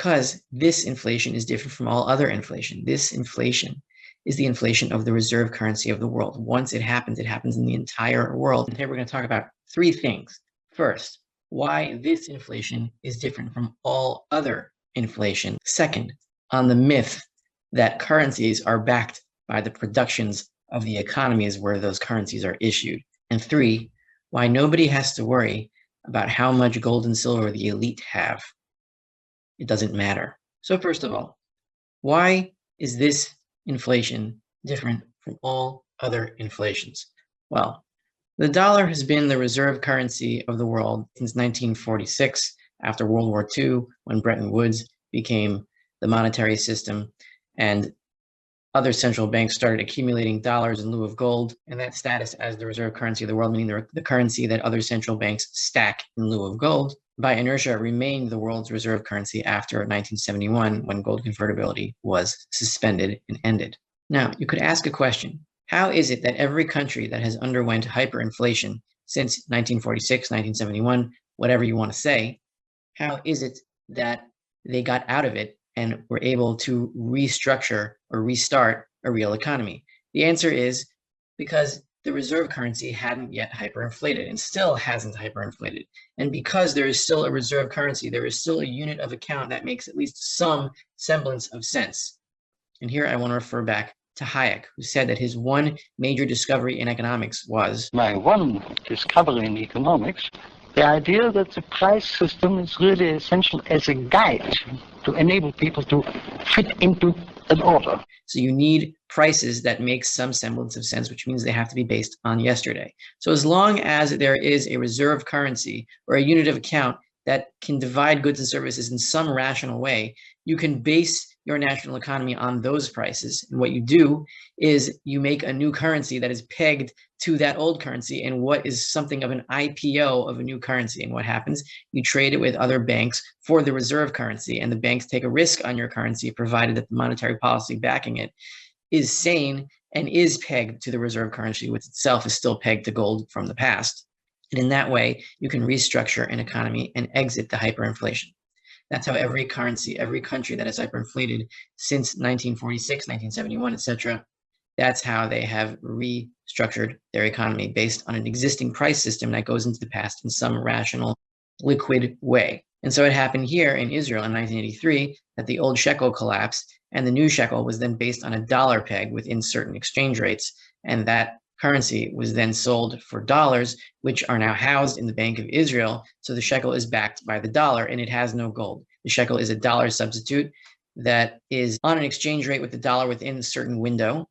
because this inflation is different from all other inflation. This inflation is the inflation of the reserve currency of the world. Once it happens in the entire world. And here we're going to talk about three things. First, why this inflation is different from all other inflation. Second, on the myth that currencies are backed by the productions of the economies where those currencies are issued. And three, why nobody has to worry about how much gold and silver the elite have. It doesn't matter. So first of all, why is this inflation different from all other inflations? Well, the dollar has been the reserve currency of the world since 1946, after World War II, when Bretton Woods became the monetary system and other central banks started accumulating dollars in lieu of gold, and that status as the reserve currency of the world, meaning the currency that other central banks stack in lieu of gold, by inertia remained the world's reserve currency after 1971, when gold convertibility was suspended and ended. Now, you could ask a question. How is it that every country that has underwent hyperinflation since 1946, 1971, whatever you want to say, how is it that they got out of it and were able to restructure or restart a real economy? The answer is because the reserve currency hadn't yet hyperinflated and still hasn't hyperinflated. And because there is still a reserve currency, there is still a unit of account that makes at least some semblance of sense. And here I want to refer back to Hayek, who said that his one major discovery in economics was, my one discovery in economics, the idea that the price system is really essential as a guide to enable people to fit into an order. So you need prices that make some semblance of sense, which means they have to be based on yesterday. So as long as there is a reserve currency or a unit of account that can divide goods and services in some rational way, you can base your national economy on those prices. And what you do is you make a new currency that is pegged to that old currency and what is something of an IPO of a new currency. And what happens? You trade it with other banks for the reserve currency, and the banks take a risk on your currency, provided that the monetary policy backing it is sane and is pegged to the reserve currency, which itself is still pegged to gold from the past. And in that way, you can restructure an economy and exit the hyperinflation. That's how every currency, every country that has hyperinflated since 1946, 1971, etc., that's how they have restructured their economy based on an existing price system that goes into the past in some rational, liquid way. And so it happened here in Israel in 1983 that the old shekel collapsed, and the new shekel was then based on a dollar peg within certain exchange rates. And that currency was then sold for dollars, which are now housed in the Bank of Israel. So the shekel is backed by the dollar and it has no gold. The shekel is a dollar substitute that is on an exchange rate with the dollar within a certain window.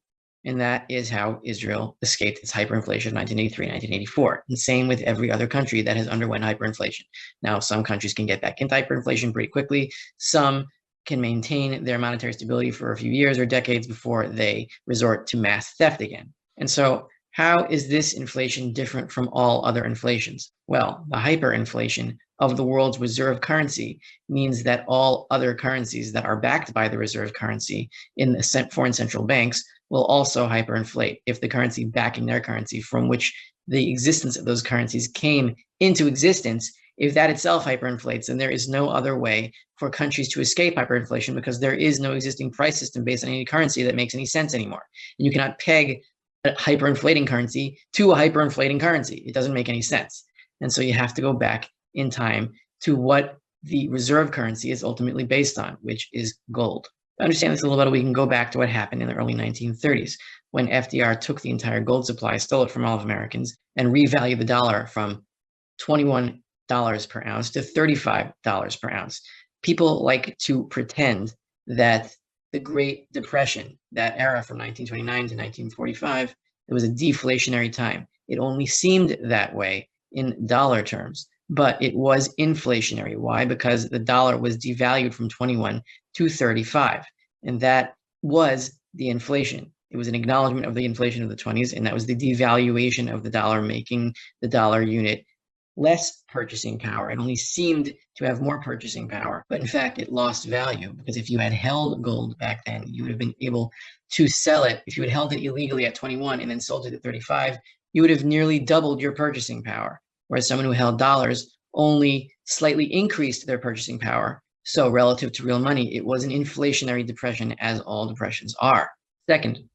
And that is how Israel escaped its hyperinflation in 1983, 1984. And same with every other country that has underwent hyperinflation. Now, some countries can get back into hyperinflation pretty quickly. Some can maintain their monetary stability for a few years or decades before they resort to mass theft again. And so how is this inflation different from all other inflations? Well, the hyperinflation of the world's reserve currency means that all other currencies that are backed by the reserve currency in the foreign central banks will also hyperinflate if the currency backing their currency, from which the existence of those currencies came into existence, if that itself hyperinflates, then there is no other way for countries to escape hyperinflation, because there is no existing price system based on any currency that makes any sense anymore. And you cannot peg a hyperinflating currency to a hyperinflating currency. It doesn't make any sense. And so you have to go back in time to what the reserve currency is ultimately based on, which is gold. To understand this a little better, we can go back to what happened in the early 1930s, when FDR took the entire gold supply, stole it from all of Americans, and revalued the dollar from $21 per ounce to $35 per ounce. People like to pretend that the Great Depression, that era from 1929 to 1945, it was a deflationary time. It only seemed that way in dollar terms, but it was inflationary. Why? Because the dollar was devalued from 21 to 35, and that was the inflation. It was an acknowledgement of the inflation of the 20s, and that was the devaluation of the dollar, making the dollar unit less purchasing power. It only seemed to have more purchasing power, but in fact, it lost value, because if you had held gold back then, you would have been able to sell it. If you had held it illegally at 21 and then sold it at 35, you would have nearly doubled your purchasing power. Whereas someone who held dollars only slightly increased their purchasing power. So relative to real money, it was an inflationary depression, as all depressions are. Second,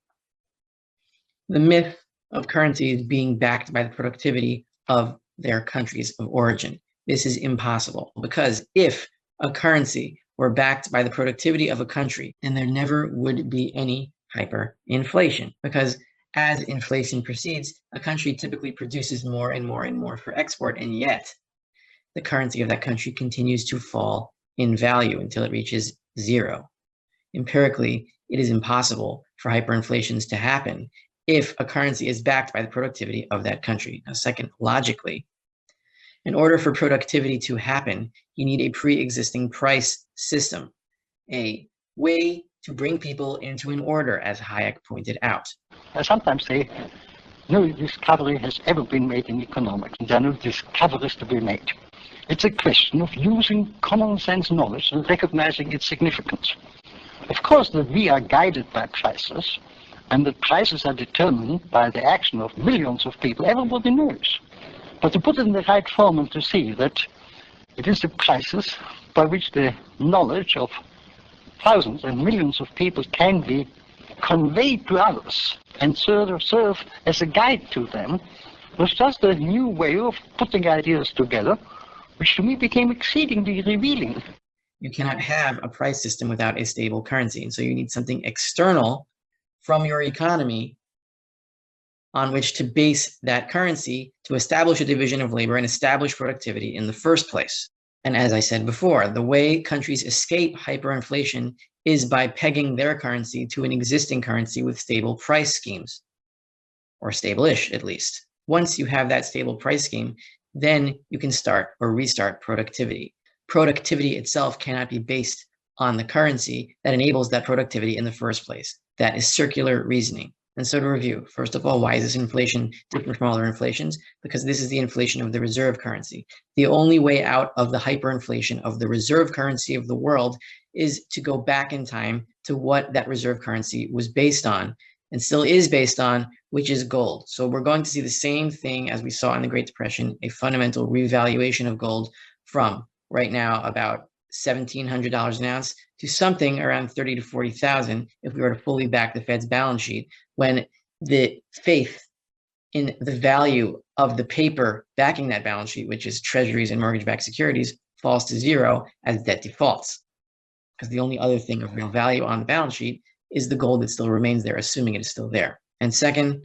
the myth of currencies being backed by the productivity of their countries of origin. This is impossible, because if a currency were backed by the productivity of a country, then there never would be any hyperinflation, because as inflation proceeds, a country typically produces more and more and more for export, and yet the currency of that country continues to fall in value until it reaches zero. Empirically, it is impossible for hyperinflations to happen if a currency is backed by the productivity of that country. Now, second, logically, in order for productivity to happen, you need a pre-existing price system, a way to bring people into an order, as Hayek pointed out. I sometimes say, no discovery has ever been made in economics, and there are no discoveries to be made. It's a question of using common sense knowledge and recognizing its significance. Of course, that we are guided by prices, and that prices are determined by the action of millions of people, everybody knows. But to put it in the right form and to see that it is the prices by which the knowledge of thousands and millions of people can be conveyed to others and serve as a guide to them, was just a new way of putting ideas together, which to me became exceedingly revealing. You cannot have a price system without a stable currency. And so you need something external from your economy on which to base that currency to establish a division of labor and establish productivity in the first place. And as I said before, the way countries escape hyperinflation is by pegging their currency to an existing currency with stable price schemes, or stable-ish at least. Once you have that stable price scheme, then you can start or restart productivity. Productivity itself cannot be based on the currency that enables that productivity in the first place. That is circular reasoning. And so to review, first of all, why is this inflation different from other inflations? Because this is the inflation of the reserve currency. The only way out of the hyperinflation of the reserve currency of the world is to go back in time to what that reserve currency was based on and still is based on, which is gold. So we're going to see the same thing as we saw in the Great Depression, a fundamental revaluation of gold from right now about $1,700 an ounce to something around 30 to 40,000 if we were to fully back the Fed's balance sheet, when the faith in the value of the paper backing that balance sheet, which is treasuries and mortgage-backed securities, falls to zero as debt defaults. Because the only other thing of real value on the balance sheet is the gold that still remains there, assuming it is still there. And second,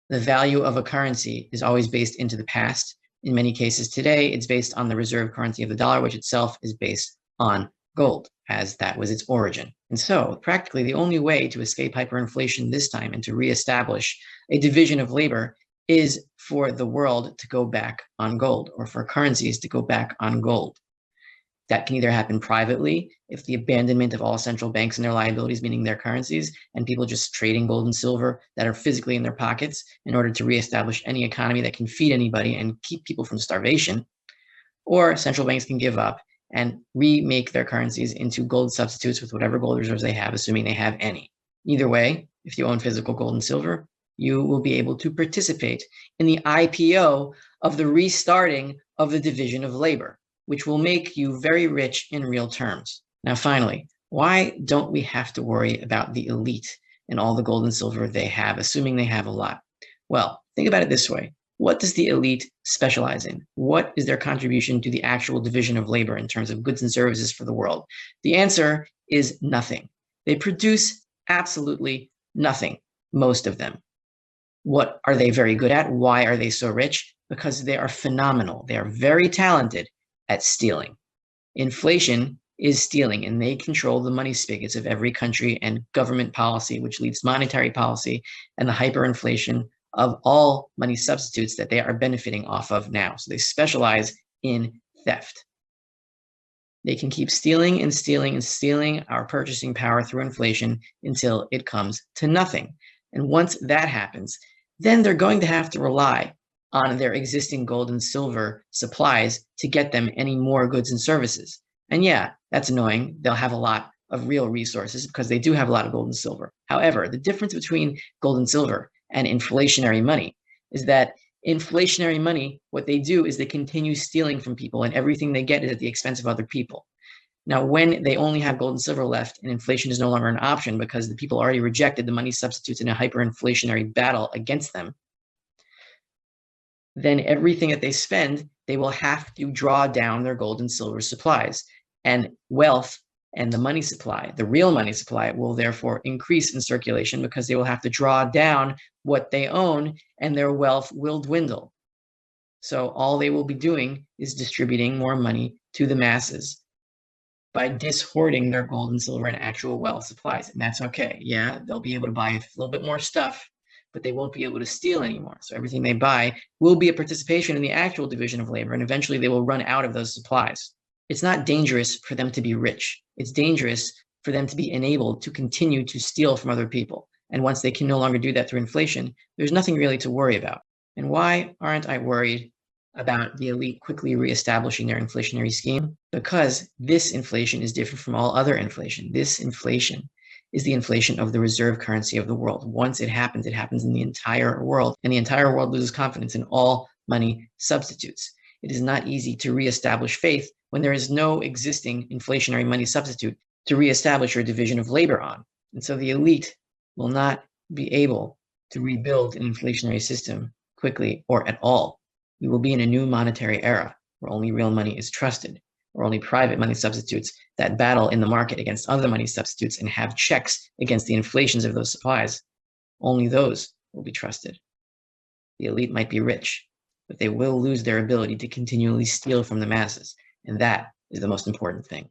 the value of a currency is always based into the past. In many cases today, it's based on the reserve currency of the dollar, which itself is based on gold, as that was its origin. And so practically the only way to escape hyperinflation this time and to reestablish a division of labor is for the world to go back on gold, or for currencies to go back on gold. That can either happen privately, if the abandonment of all central banks and their liabilities, meaning their currencies, and people just trading gold and silver that are physically in their pockets in order to reestablish any economy that can feed anybody and keep people from starvation. Or central banks can give up and remake their currencies into gold substitutes with whatever gold reserves they have, assuming they have any. Either way, if you own physical gold and silver, you will be able to participate in the IPO of the restarting of the division of labor, which will make you very rich in real terms. Now, finally, why don't we have to worry about the elite and all the gold and silver they have, assuming they have a lot? Well, think about it this way. What does the elite specialize in? What is their contribution to the actual division of labor in terms of goods and services for the world? The answer is nothing. They produce absolutely nothing, most of them. What are they very good at? Why are they so rich? Because they are phenomenal. They are very talented at stealing. Inflation is stealing, and they control the money spigots of every country and government policy, which leads to monetary policy and the hyperinflation of all money substitutes that they are benefiting off of now. So they specialize in theft. They can keep stealing and stealing and stealing our purchasing power through inflation until it comes to nothing. And once that happens, then they're going to have to rely on their existing gold and silver supplies to get them any more goods and services. And yeah, that's annoying. They'll have a lot of real resources because they do have a lot of gold and silver. However, the difference between gold and silver and inflationary money is that inflationary money, what they do is they continue stealing from people, and everything they get is at the expense of other people. Now, when they only have gold and silver left and inflation is no longer an option because the people already rejected the money substitutes in a hyperinflationary battle against them, then everything that they spend, they will have to draw down their gold and silver supplies. And wealth and the money supply, the real money supply, will therefore increase in circulation because they will have to draw down what they own and their wealth will dwindle. So all they will be doing is distributing more money to the masses by dishoarding their gold and silver and actual wealth supplies. And that's okay. Yeah, they'll be able to buy a little bit more stuff, but they won't be able to steal anymore. So everything they buy will be a participation in the actual division of labor, and eventually they will run out of those supplies. It's not dangerous for them to be rich. It's dangerous for them to be enabled to continue to steal from other people. And once they can no longer do that through inflation, there's nothing really to worry about. And why aren't I worried about the elite quickly reestablishing their inflationary scheme? Because this inflation is different from all other inflation. This inflation is the inflation of the reserve currency of the world. Once it happens in the entire world, and the entire world loses confidence in all money substitutes. It is not easy to reestablish faith when there is no existing inflationary money substitute to reestablish your division of labor on. And so the elite will not be able to rebuild an inflationary system quickly or at all. We will be in a new monetary era where only real money is trusted, or only private money substitutes that battle in the market against other money substitutes and have checks against the inflations of those supplies. Only those will be trusted. The elite might be rich, but they will lose their ability to continually steal from the masses, and that is the most important thing.